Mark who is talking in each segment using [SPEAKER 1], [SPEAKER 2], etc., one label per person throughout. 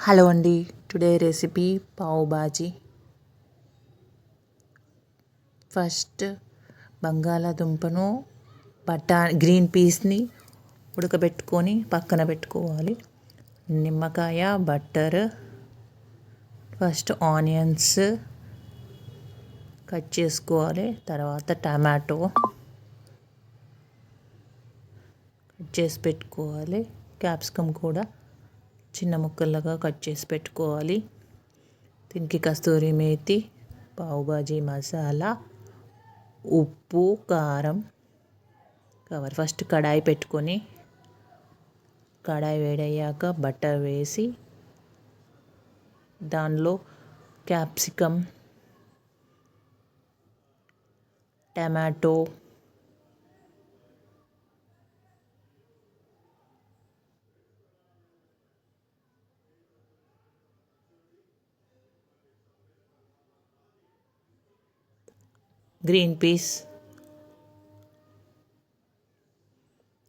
[SPEAKER 1] Hello అండి. Today recipe pav bhaji. First బంగాళాదుంపను green పీస్ని ఉడకబెట్టుకొని పక్కన పెట్టుకోవాలి. నిమ్మకాయ, బట్టర్, ఫస్ట్ ఆనియన్స్ కట్ చేసుకోవాలి. తర్వాత టమాటో కట్ చేసి పెట్టుకోవాలి. క్యాప్సికమ్ కూడా చిన్న ముక్కలుగా కట్ చేసి పెట్టుకోవాలి. దీనికి కస్తూరి మేతి, పావు బాజీ మసాలా, ఉప్పు, కారం కావాలి. ఫస్ట్ కడాయి పెట్టుకొని కడాయి వేడయ్యాక బటర్ వేసి దానిలో క్యాప్సికమ్, టమాటో, గ్రీన్ పీస్,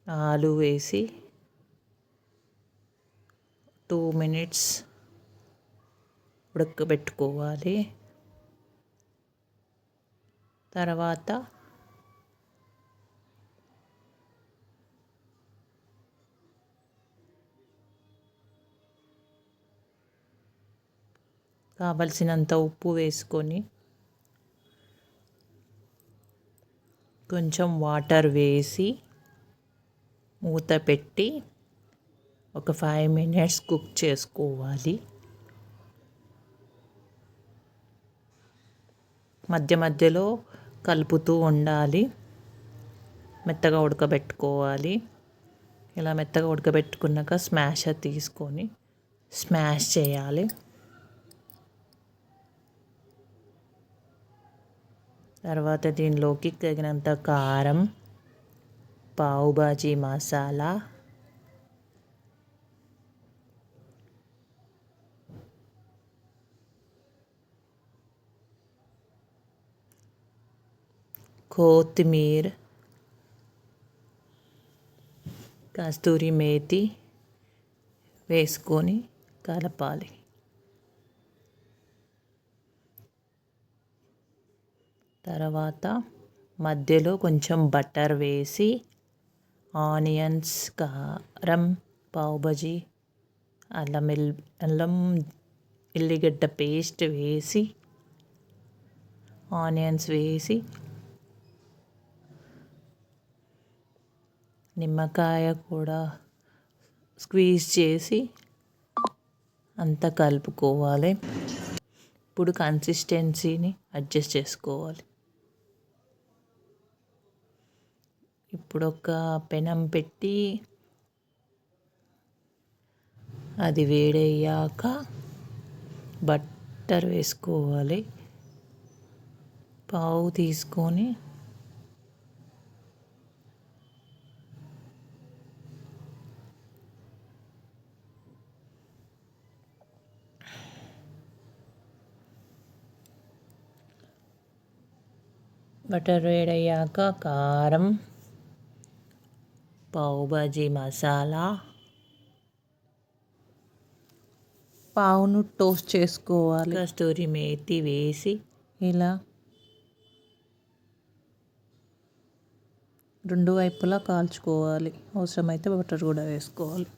[SPEAKER 1] ఆలు వేసి 2 minutes ఉడకబెట్టుకోవాలి. తర్వాత కావలసినంత ఉప్పు వేసుకొని కొంచెం వాటర్ వేసి మూత పెట్టి ఒక 5 minutes కుక్ చేసుకోవాలి. మధ్య మధ్యలో కలుపుతూ ఉండాలి. మెత్తగా ఉడకబెట్టుకోవాలి. ఇలా మెత్తగా ఉడకబెట్టుకున్నాక స్మాషర్ తీసుకొని స్మాష్ చేయాలి. తర్వాత దీనిలోకి తగినంత కారం, పావు బాజీ మసాలా, కొత్తిమీర, కస్తూరి మేతి వేసుకొని కలపాలి. తర్వాత మధ్యలో కొంచెం బటర్ వేసి ఆనియన్స్, కారం, పావు బాజీ, అల్లం ఎల్లిగడ్డ పేస్ట్ వేసి ఆనియన్స్ వేసి నిమ్మకాయ కూడా స్క్వీజ్ చేసి అంతా కలుపుకోవాలి. ఇప్పుడు కన్సిస్టెన్సీని అడ్జస్ట్ చేసుకోవాలి. ఇప్పుడు ఒక పెనం పెట్టి అది వేడయ్యాక బట్టర్ వేసుకోవాలి. పావు తీసుకొని బటర్ వేడయ్యాక కారం, పావు బాజీ మసాలా, పావును టోస్ట్ చేసుకోవాలి. కస్తూరి మేతి వేసి ఇలా 2 వైపులా కాల్చుకోవాలి. అవసరమైతే బటర్ కూడా వేసుకోవాలి.